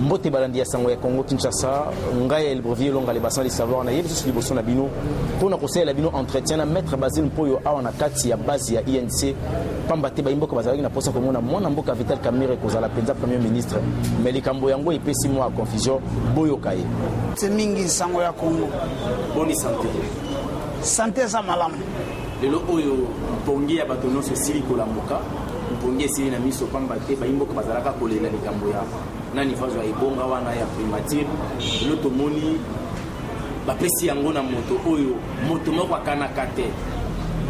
mbote balandi ya sango ya Congo Kinshasa ngai el brevier longa le bassin de savoir na yebi sur liboso na bino pona conseiller la bino entretien na maître Basile Mpoyo awa na kati ya base ya INC pamba te baimboka bazalaki na posa komona mwana mboka Vital Kamerhe kozala penza premier ministre mais likambo yango epesi moi confusion boyoka ye c'est mingi sango ya Congo boni santé santé sa malamu lelo oyo pongi ya bato nyonso esili kolamuka pongi esili na miso pamba te baimboka bazalaka kolela likambo ya nani fazo ya ebonga wana ya primature lelo tomoni bapesi yango na moto moko akanaka te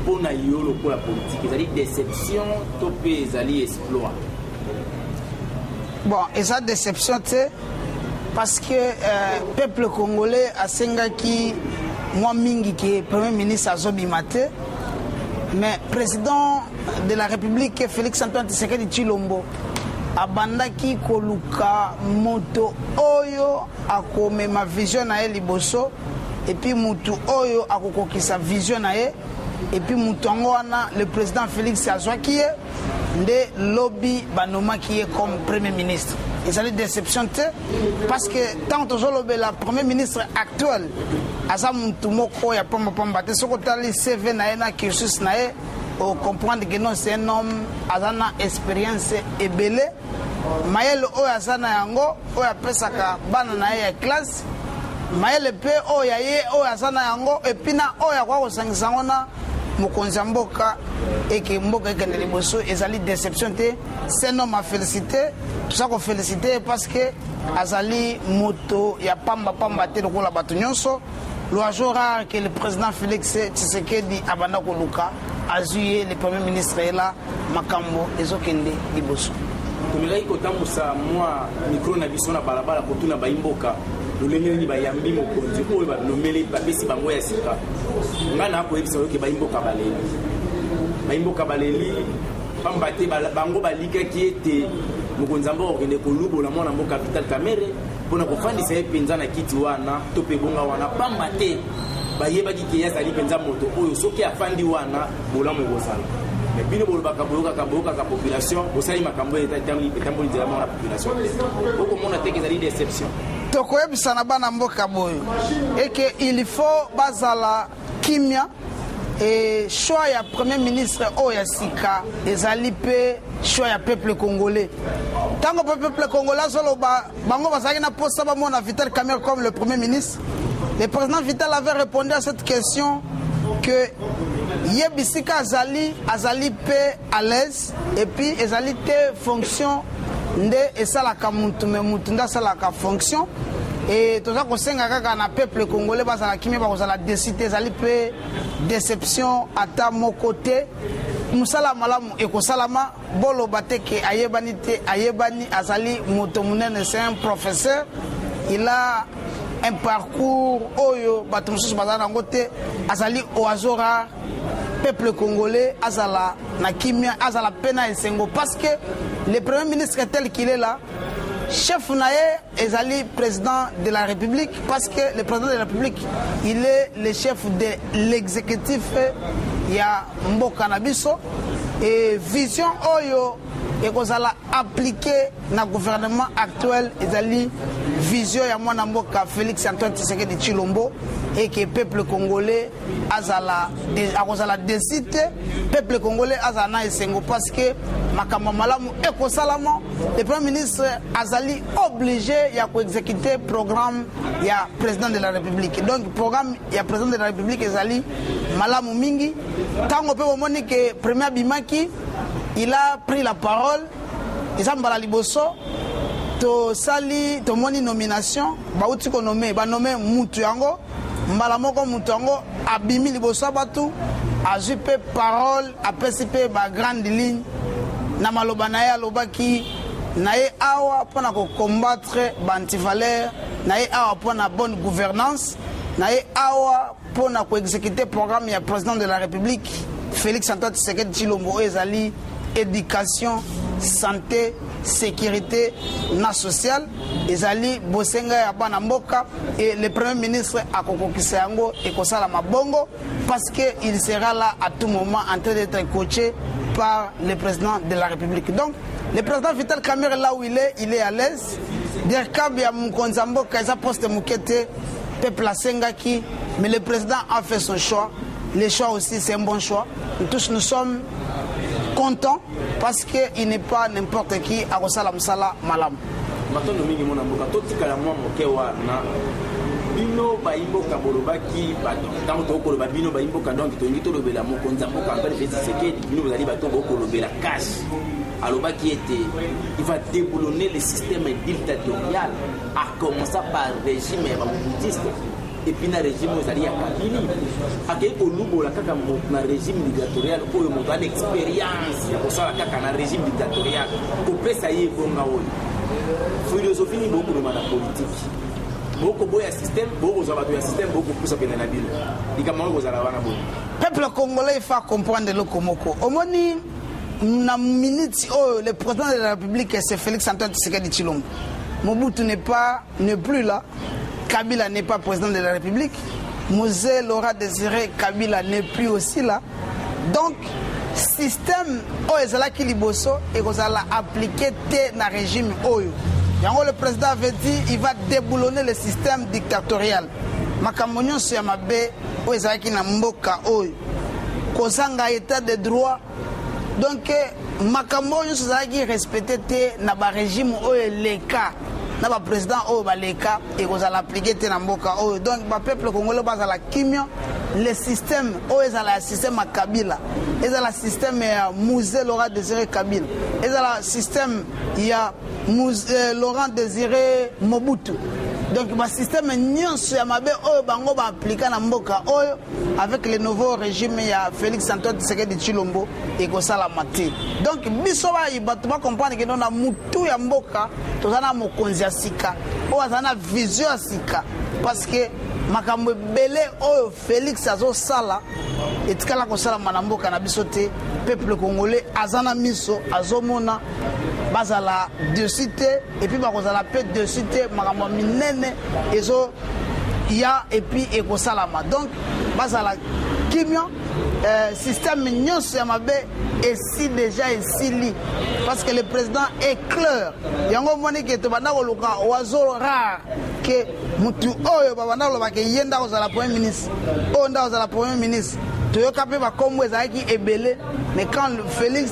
mpona yo lokola politique ezali déception to mpe ezali exploit. Bon, eza déception te parce que peuple congolais asengaki mwa mingi ke premier ministre azobima te mais président de la République Félix Antoine Tshisekedi Tshilombo abandaki koluka moto oyo akomema vision na ye liboso et puis mutu oyo akokokisa vision na ye et puis mutu yango wana le président Félix azwaki ye nde lobby banomaki ye comme premier ministre. Ezali déception te parce que tant tozolobela premier ministre actuel aza mutu moko ya pamba te soko tali CV na ye na cursus na ye o comprendre que non c'est un homme azana expérience ebele mayele oyo azana yango oyo apesaka bana na ye ya classe mayele pe oyo ye oyo azana yango epina oyo akwa kosangisa yango na mokonzi ya mboka eke mboka ekende liboso ezali déception te c'est un homme à féliciter toza koféliciter parce que azali moto ya pamba te lokola bato nyonso l'oiseau rare que le président Félix Tshisekedi abanda koluka azui le premier ministre ela makambo ezokende liboso tomilai kotambusa mwa micro na biso na balabala kotuna baimboka lolenge ni bayambi mokonzi oyo banomeli bapesi bango ya sika nga na koyebisa oyo ke baimboka baleli pamba te bango balikaki ete mokonzi mboka okende kolubola mwana mboka Vital Kamerhe mpona kofandisa ye mpenza na kiti wana to mpe bonga wana pamba te bayebaki ke ye azali mpenza moto oyo soki afandi wana bolamu ekozala mais bino bolobaka boyokaka population bosali makambo etamboli nzela moko na population te okomona teke ezali déception tokoyebisa na bana mboka boyo eke il faut bazala kimia et choix ya premier ministre oyo ya sika ezali pe choix ya peuple congolais tango peuple congolais azoloba bango bazalaki na posa bamona Vital Kamerhe comme le premier ministre. Le président Vital avait répondu à cette question que Yebisika azali pe à l'aise et puis ezali te fonction nde esalaka mutu me mutu nde asalaka fonction et toza kosenga kaka na peuple congolais bazala kimi bakozala décide ezali pe déception ata moko te musala malamu ekosalama boloba te ke ayebani azali moto munene c'est un professeur il a un parcours oyo bato mosusu bazala nango te azali oiseau rare peuple congolais azala na kimia azala pena esengo parce que le premier ministre tel qu'il est là chef nae ezali président de la République parce que le président de la République il est le chef de l'exécutif ya mboka na biso et vision oyo ekozala appliqué na gouvernement actuel ezali vision ya mwana mboka Félix Antoine Tshisekedi Tshilombo et que peuple congolais akozala décide peuple congolais azala na esengo parce que makambo malamu ekosalama le premier ministre azali obligé ya koexécuter programme ya président de la République donc programme ya président de la République ezali malamu mingi tango pe bomoni ke premier bimaki il a pris la parole ezambala liboso to moni nomination bauti ko nommer ba nommer mutu yango mbala moko mutu yango abimi liboso batu azui pe parole apesi pe ba grande ligne na maloba na ye alobaki na ye awa mpona combattre ba antivaleur na ye awa mpona bonne gouvernance na ye awa mpona exécuter programme ya président de la République Félix Antoine Tshisekedi Tshilombo ezali éducation santé sécurité na sociale ezali bosenga ya bana mboka et le premier ministre akokokisa yango ekosala mabongo parce que il sera là à tout moment en train d'être coaché par le président de la République. Donc le président Vital Kamerhe là où il est à l'aise Dirkab ya Mkonzambo Kaisa poste Moukete, peuple Sengaki, mais le président a fait son choix. Le choix aussi, c'est un bon choix. Tous nous sommes contents parce qu'il n'est pas n'importe qui à Rosala Msala Malam. Maintenant, nous avons dit que tout le monde bino baimbo kabolobaki tant to ko ba bino baimbo kandongi to ngito lobela mokonza mboka ambele fesi sekedi bino bazali bato ko lobela cash alobaki était il va déboulonner le système dictatorial à commencer par régime baptiste et puis na régime ozali ya kabili akei ko lubola kaka na régime dictatorial oyo moto a expérience ya kosala kaka na régime dictatorial ko pesa ye bonga oyo philosophie ni beaucoup de mana politique. Beaucoup de système, beaucoup de système, beaucoup plus de peuple congolais, il faut comprendre le Komoko. Au moins, na minute où le président de la République, c'est Félix Antoine Tshisekedi Tshilombo. Mobutu n'est plus là. Kabila n'est pas président de la République. Mosé Laurent Désiré Kabila n'est plus aussi là. Donc, système où liboso et vous allez appliquer le régime oyo. Le président avait dit qu'il va déboulonner le système dictatorial. Makamonyo Siamabe, où est-ce na mboka oyo. Kozanga état de droit. Donc, Makamonyo Siamabe respecté na ba régime oyo leka. Na ba président oyo ba leka et vous allez appliquer na mboka oyo. Donc, ba peuple congolais basa la kimio. Le système, où est le système à Kabila, est le système à Mouzé Laurent Désiré Kabila, est le système à Laurent Désiré Mobutu. Donc le système nyonso ya mabe oyo bango ba appliquer na mboka oyo avec le nouveau régime ya Félix Antoine Tshisekedi Tshilombo et ko sala mate. Donc biso ba ibatu ba comprendre que na mutu ya mboka tozana mokonzi ya sika o azana vision ya sika parce que makambo belé oyo Félix azo sala etikala ko sala manamboka na biso te peuple congolais azana miso azomona bazala de cité et puis bakozala pe de cité makambo minene ezo ya et puis ekosalama donc bazala kimio système nyonso ya mabe ici déjà ici parce que le président est clair yango moni ke to bana koluka oiseau rare que mutu oyo babana lo bake yenda kozala premier ministre onda kozala premier ministre toyoka pe ba kombo ezaki ebele mais quand Félix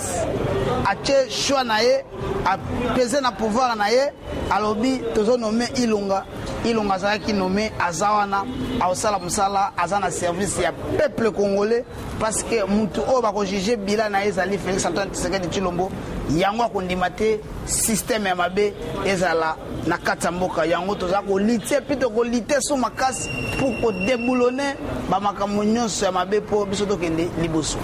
a che choix nae a pesé na pouvoir nae alobi tozo nommé Ilunga zaki nommé azawana aosala musala azana service ya peuple congolais parce que mutu oyo bako juger bila na ezali Félix Antoine Tshisekedi Tshilombo yango akondima te système ya mabe ezala na kati ya mboka yango toza kolite puis tokolite so makasi pour kodeboulonner bamakambo nyonso ya mabe mpo biso tokende liboso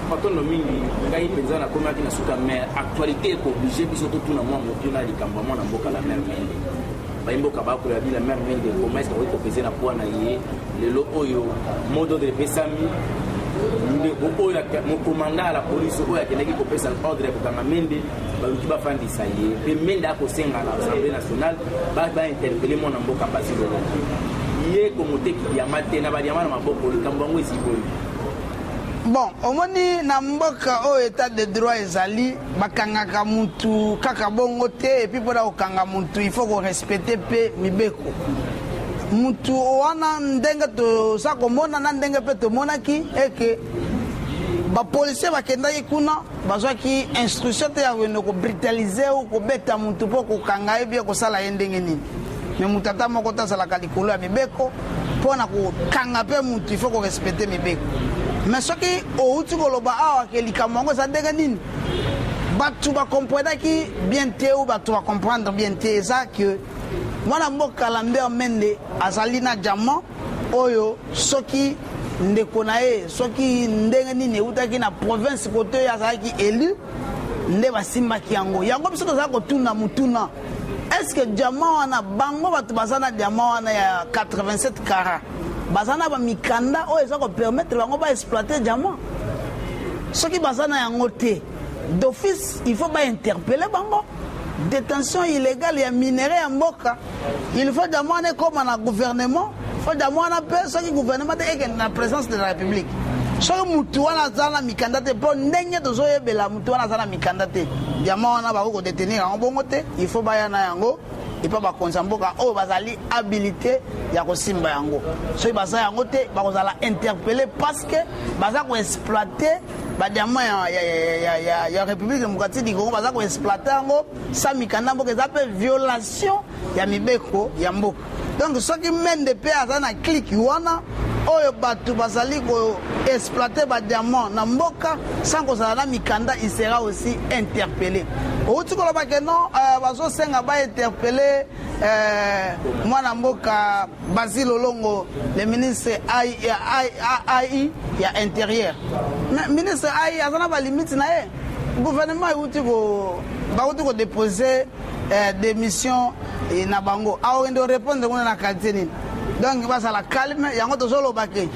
matondo mingi ngai penza na komaki na suka mais actualité est obligé biso totuna mwa motu na likambo mwa na mboka la mer mende baimboka bako ya bila mer mende commerce ko kopesa na poa na ye lelo oyo modo de pesami nde oyo mo commandant la police oyo akeneki kopesa ordre ko kanga mende baluki bafandisa ye pe mende akosenga na Assemblée nationale ba interpeller mon mboka basilo ye komoteki ya matena ba diamana maboko likambo ngo esikoyi. Bon, au moni na mboka o état de droit ezali bakangaka mutu kaka bongo te et puis pour okanga mutu il faut qu'on respecte pe mibeko. Mutu wana ndenge to sako mona na ndenge pe to monaki et que ba policier bakendaki kuna bazwaki instruction te ya ko brutaliser ou ko beta mutu po ko kanga ebia ko sala ndenge nini. Mais mutata moko ta sala kalikolo ya mibeko pona ko kanga pe mutu il faut qu'on respecte mibeko. Mais ce qui est koloba awa ke likamongo za ndenge nini batu ba comprendre ki bien te ou batu ba comprendre bien te ça que mwana mboka Lambert Mende azali na jama oyo soki ndeko na ye soki ndenge nini utaki na province kote ya zaki élu nde basimbaki yango biso toza kotuna mutuna est-ce que jama wana bango batu bazana jama wana ya 87 kara bazana ba mikanda o eza ko permettre bango ba exploiter diamant soki bazana yango te d'office il faut ba interpeller bango détention illégale ya minerai ya mboka il faut diamant ne comme na gouvernement faut diamant na pe soki gouvernement te eke na présence de la République soki mutu wana zana mikanda te po ndenge tozoyebela mutu wana zana mikanda te diamant wana ba ko détenir yango bongo te il faut ba yana yango et pas bakonzi mboka oyo bazali habilité ya kosimba yango soki baza yango te bakozala interpellé parce que baza koexploite badiamant ya république démocratique du Congo baza koexploite yango sa mikanda mboka eza mpe violation ya mibeko ya mboka donc soki mende mpe aza na clique wana oyo bato bazali koexploite badiamant na mboka sans kozala na mikanda il sera aussi interpellé outi koloba ke non bazosenga bainterpellé mwana mboka Basile Olongo le ministre AI ya intérieur mais ministre AI azana balimite na ye gouvernement euti ko déposer démission na bango aokende répondre kuna na qualité nini donc basala calme yango tozoloba ke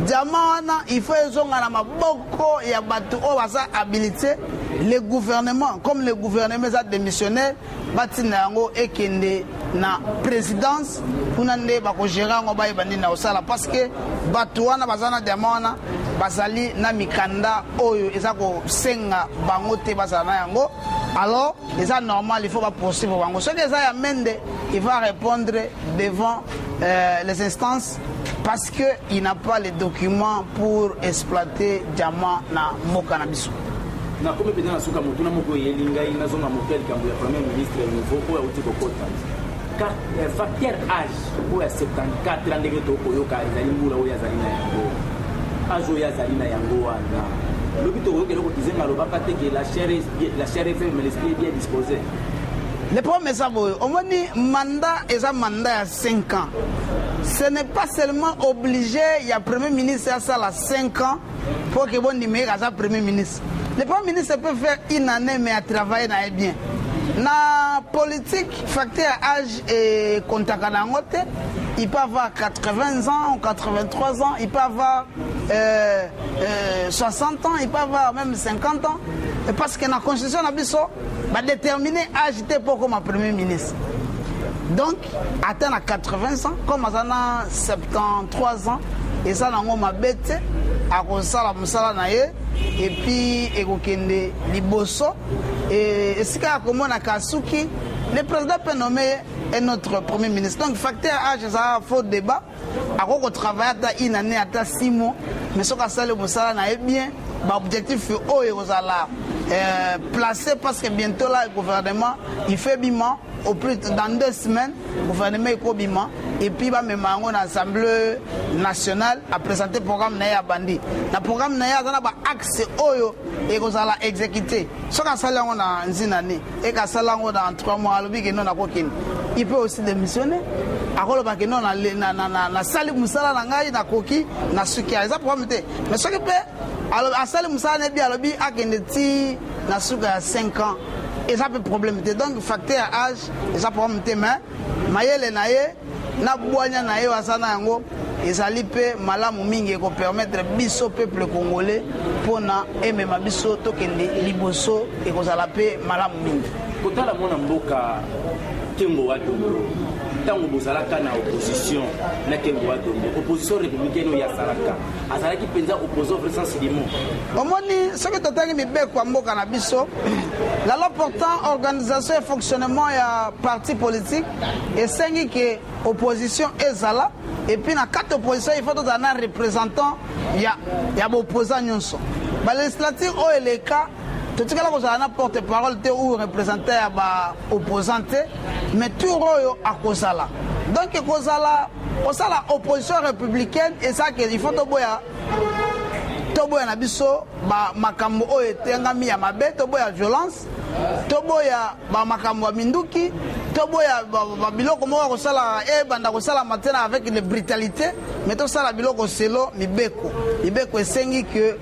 diamant wana il faut ezonga na maboko ya bato oyo baza habilité le gouvernement comme le gouvernement eza démissionnaire batina yango ekende na présidence kuna nde bakogérer yango bayeba nini na osala parce que bato wana baza na diamant wana bazali na mikanda oyo eza kosenga bango te bazala na yango alors eza normal il faut poursuivre bango soki eza ya mende il va répondre devant les instances parce qu'il n'a pas les documents pour exploiter diamant na mboka na biso. Na comme peut-être na suka mutuna moko yelinga ina zona motel kambo ya premier ministre nouveau ko ya utiko kota. Car facteur âge ko ya 74 ans ndenge to koyoka ezali mbula oya zali na yango. Âge oya zali na yango wana. Lobito oyoke loko kizenga lobaka te que la chair est faible mais l'esprit est bien disposé. Le problème est ça, au moins, mandat est un mandat à 5 ans. Ce n'est pas seulement obligé, il y a Premier ministre à ça, 5 ans, pour que bon numéro à ça, Premier ministre. Le Premier ministre peut faire une année, mais à travailler dans bien. Na politique, facteur âge et contact à la note, il peut avoir 80 ans ou 83 ans, il peut avoir 60 ans, il peut avoir même 50 ans. Et parce que la Constitution va déterminer l'âge pour comme Premier ministre. Donc, atteindre à 80 ans, comme à 73 ans, et ça, on m'a bête, à et puis, et liboso, et ce qu'il y a comme on a Kasuki, le président peut nommer un autre Premier ministre. Donc, facteur âge, ça faux débat. À quoi travaille à une année, à 6 mois, mais ce que le Moussala n'a bien, l'objectif est haut et aux alarmes. Placé parce que bientôt là, le gouvernement, il fait bilan. Au plus dans 2 semaines, le gouvernement est bilan. Et puis, même l'Assemblée nationale a présenté le programme Naya Bandi. Le programme Naya a accès au et qu'on a exécuté. Ce qu'on a dans une année et qu'on a dans 3 mois, il peut aussi démissionner. Alors, que non, na sali musala na ngai na koki na suki eza problème te. Mais ce qui peut alors à sali musala ne bien lobi akendeti na suka 5 ans et ça peut problème te. Donc facteur âge et ça problème te mais mayele na ye na boanya na ye wasana yango ezali pe malamu mingi ko permettre biso peuple congolais pona emema biso tokende liboso et ko zala pe malamu mingi. Kotala mona mboka Kengo Wadongo. Tango bozalaka na opposition na Kengo Wadongo. Opposition républicaine ya Salaka. Azalaki penza opposant Vincent Sidimo. Omoni ce que totangi mibeko ya mboka na biso. La loi portant organisation et fonctionnement ya parti politique et sengi que opposition ezala et puis na quatre opposition il faut tout un représentant ya opposant nyonso. Ba législative o eleka tout ce que la porte-parole ou représentant à opposante, mais tout royo à Kosala. Donc, Kosala, opposition républicaine, et ça qu'il faut que Toboya Nabiso, Makambo Tengami Yamabe, Toboya violence, Toboya Makambo Minduki, Toboya Biloko Moa Kosala, Banda Kosala matin avec une brutalité, mais tout ça la Biloko Selo, Mibeko. Mibeko est sengi que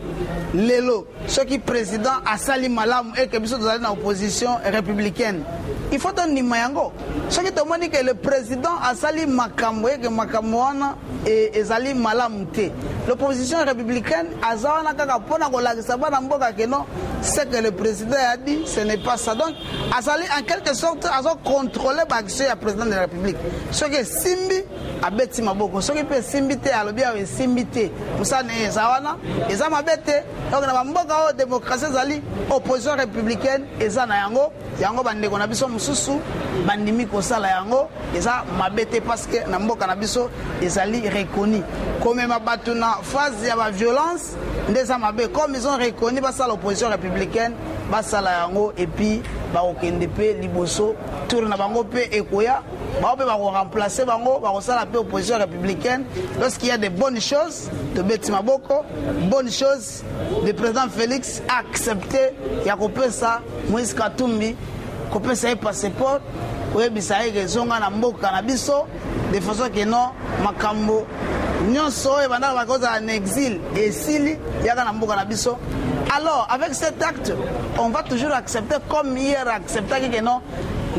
Lelo, ce qui est président a sali malam et que biso dans l'opposition républicaine. Il faut un nimayango. Ce qui te dit que le président a sali makambo et que makamboana et sali malam te. L'opposition républicaine a zawana kaka pona kola sabana mboka que non, ce que le président a dit, ce n'est pas ça. Donc a sali en quelque sorte a contrôle contrôler l'action du président de la République. Ce qui est simbi, abeti maboko. Ce qui est simbi te, alobia est simbi te. Moussa ne zawana, eza mabete. Donc na mboka démocratie zali opposition républicaine eza na yango, yango bande ko na biso mususu bandimi ko sala yango, eza mabete parce que na mboka na biso ezali reconnu. Comme mabatu na phase ya ba violence, ndeza mabe comme ils ont reconnu ba sala opposition républicaine, ba sala yango et puis ba okende pe liboso tour na bango pe ekoya ba pe ba remplacer bango ba sala pe opposition républicaine lorsqu'il y a des bonnes choses de Beti Maboko, bonnes choses le président Félix a accepté ya kopesa Moïse Katumbi kopesa passeport oyebisa ye zonga na mboka na biso de façon que non makambo nyonso e bana ba koza en exil et sili yaka na mboka na biso. Alors, avec cet acte, on va toujours accepter, comme hier accepté que non,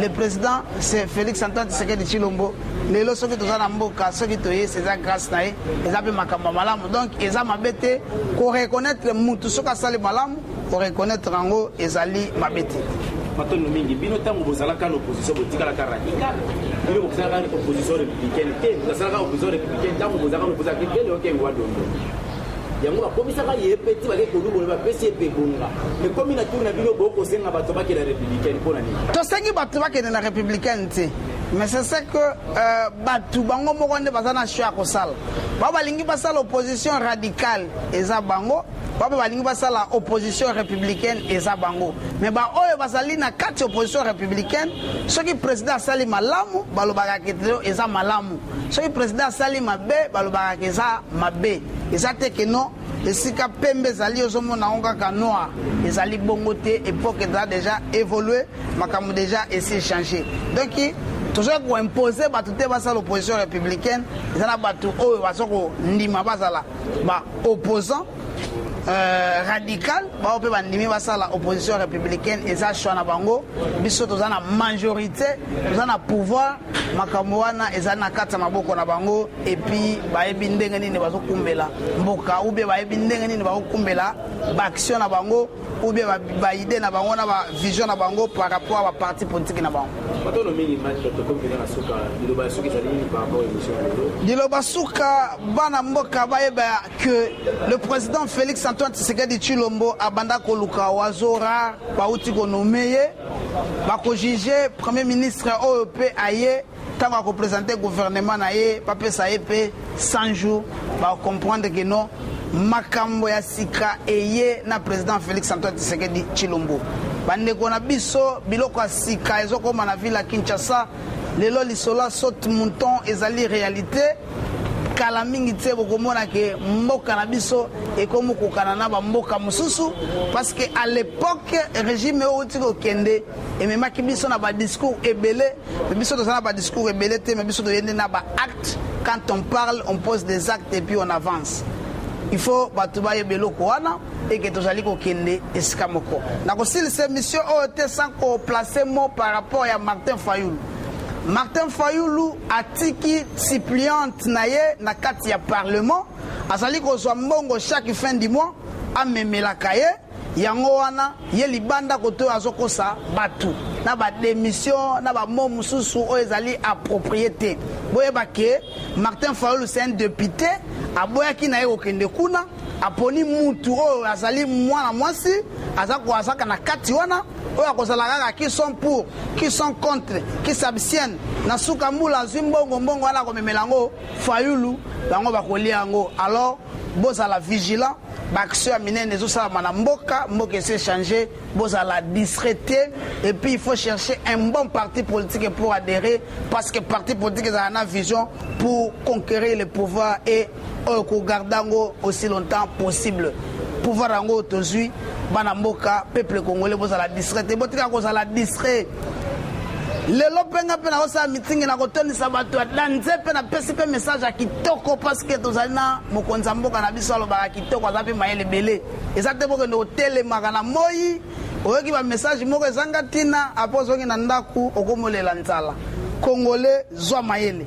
le président, c'est Félix Antoine Tshisekedi Tshilombo. Les lois sont que tous en Amboka, ceux qui toyent, c'est ça grâce à eux, ils appellent Makamba Malam. Donc, ils ont mabete, pour reconnaître Moutou Soka Sali Malam, pour reconnaître Rango, ils allaient mabete. Maintenant, nous avons dit que nous avons une opposition radicale, nous avons une opposition républicaine, nous avons une opposition républicaine, nous avons une opposition républicaine. yango bakomisaka ye petit bake kolubolo bapesi ye pebonga mais comme na tourna bino boko senga bato bake la républicaine pona ni to sengi bato bake na républicaine te mais c'est que bato bango moko nde bazana choix ko sala ba balingi basala opposition radicale eza bango ba balingi basala opposition républicaine eza bango mais ba oyo bazali na kati opposition républicaine soki président sali malamu balobaka ketelo eza malamu soki président sali mabe balobaka eza mabe eza te que non esika pembe zali ozomona onga ka noir ezali bongo te époque a déjà évolué makambo déjà essayer changer donc toujours pour imposer bato te basala l'opposition républicaine ezana bato oyo basoko ndima basala ba opposant radical ba ope bandimi basala opposition républicaine eza choix na bango biso tozana majorité tozana pouvoir makambo wana eza na kata maboko na bango et puis bayebi ndenge nini bazokumbela mboka ou bien bayebi ndenge nini bazokumbela ba action na bango ou bien ba idée na bango na ba vision na bango par rapport à ba parti politique na bango. Diloba Souka bana mboka bayeba que le président Félix Antoine Tshisekedi Tshilombo abanda koluka wazora bauti ko nomeye bako juger premier ministre OEP aye tant à représenter gouvernement na ye papesa EP 100 jours ba comprendre que non makambo ya sika eye na président Félix Antoine Tshisekedi Tshilombo bande kona biso biloko ya sika ezokoma na ville ya Kinshasa lelo lisola saute mouton ezali réalité kala mingi te bokomona ke mboka na biso ekomo kokana na ba mboka mususu parce que à l'époque régime outi ko kende et même ki biso na ba discours ebele biso to na ba discours ebele te mais biso to yende na ba acte quand on parle on pose des actes et puis on avance il faut batuba yebelo ko wana et que tozali ko kende esika moko na ko sil ces mission OT sans ko placer mot par rapport à Martin Fayulu. Martin Fayulu atiki suppliante naye na kati ya parlement azali kozwa mbongo chaque fin du mois amemelaka ye yango wana ye libanda koto azokosa batu na ba démission na ba mo mususu o ezali appropriété boyeba ke Martin Fayulu c'est un député aboyaki na ye okende kuna aponi mutu o azali mwana mwasi azako azaka na kati wana oyo akozalaka qui sont pour qui sont contre qui s'abstiennent na suka mbula zimbongo mbongo wana komemelango Fayulu bango bakolia yango alors bozala vigilant baction minene ezosala na mboka mboka ese changer bozala discrété et puis il faut chercher un bon parti politique pour adhérer parce que parti politique a une vision pour conquérir le pouvoir et garder aussi longtemps possible pouvoir rango tozui bana mboka peuple congolais bozala discrété botika kozala discret lelo penga pena osa meeting na kotonisa bato na nzepe na pesi pe message a kitoko parce que tozali na mokonza mboka na biso alobaka kitoko azape mayele belé ezate boko ndo telemaka na moi oyoki ba message moko ezanga tina apo zongi na ndaku okomolela nzala Congolais zwa mayele.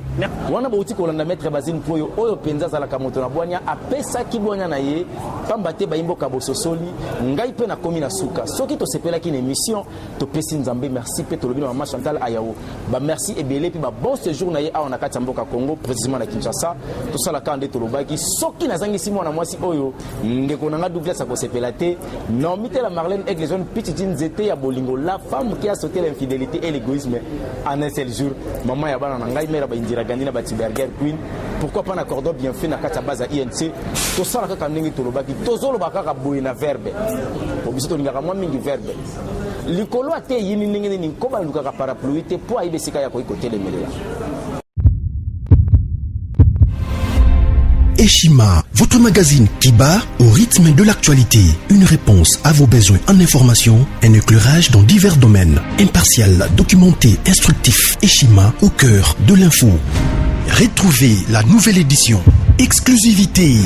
Wana bauti kolanda maître Bazine Poyo oyo penza za la kamoto na bwanya apesa ki bwanya na ye pamba te ba imboka bososoli ngai pe na komi na suka soki to sepela ki na émission to pesi nzambe merci pe to lobino mama Chantal Ayao ba merci ebele pe ba bon séjour na ye awa na kati mboka Congo précisément na Kinshasa to sala ka nde to lobaki soki na zangi simo na mwasi oyo ndeko na nga Douglas ko sepela te non mitela Marlène Aigle jeune petite nzete ya bolingo la femme qui a sauté l'infidélité et l'égoïsme en un seul jour maman ya bana na ngai mera ba Indira Gandhi na ba Tiberger Queen pourquoi pas na cordon bien fait na kati base INC to sala ka ndenge to lobaki to zolo bakaka boye na verbe po biso to lingaka mwa mingi verbe likolo ate yini ndenge ni ko ba lukaka parapluie te po aibe sika ya ko ikotelemelela. Eshima, votre magazine qui bat au rythme de l'actualité. Une réponse à vos besoins en information, un éclairage dans divers domaines. Impartial, documenté, instructif. Eshima au cœur de l'info. Retrouvez la nouvelle édition. Exclusivité.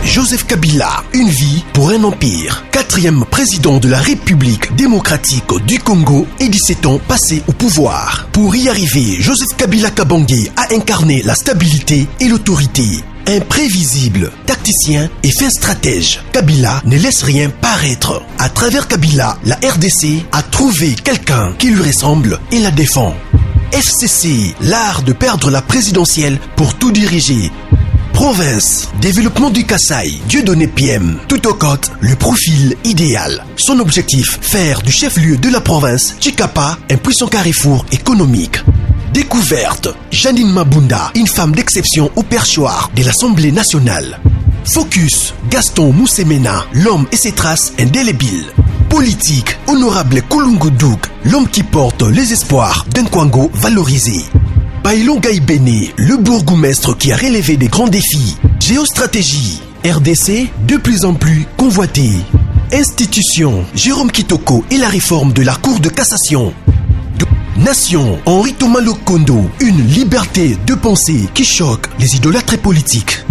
Joseph Kabila, une vie pour un empire. 4e président de la République démocratique du Congo et 17 ans passés au pouvoir. Pour y arriver, Joseph Kabila Kabange a incarné la stabilité et l'autorité. Imprévisible, tacticien et fin stratège, Kabila ne laisse rien paraître. À travers Kabila, la RDC a trouvé quelqu'un qui lui ressemble et la défend. FCC, l'art de perdre la présidentielle pour tout diriger. Province, développement du Kasaï, Dieudonné PM, tout au côte, le profil idéal. Son objectif, faire du chef-lieu de la province, Chikapa, un puissant carrefour économique. Découverte, Janine Mabunda, une femme d'exception au perchoir de l'Assemblée nationale. Focus, Gaston Moussemena, l'homme et ses traces indélébiles. Politique, honorable Kulungu Douk, l'homme qui porte les espoirs d'un Kwango valorisé. Bailon Gaïbene, le bourgmestre qui a relevé des grands défis. Géostratégie, RDC, de plus en plus convoité. Institution, Jérôme Kitoko et la réforme de la Cour de cassation. Nation, Henri Thomas Lokondo, une liberté de pensée qui choque les idolâtres politiques.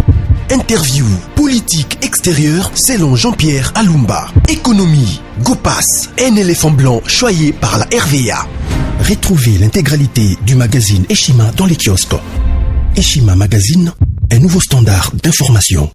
Interview, politique extérieure selon Jean-Pierre Alumba. Économie, Gopas, un éléphant blanc choyé par la RVA. Retrouvez l'intégralité du magazine Eshima dans les kiosques. Eshima Magazine, un nouveau standard d'information.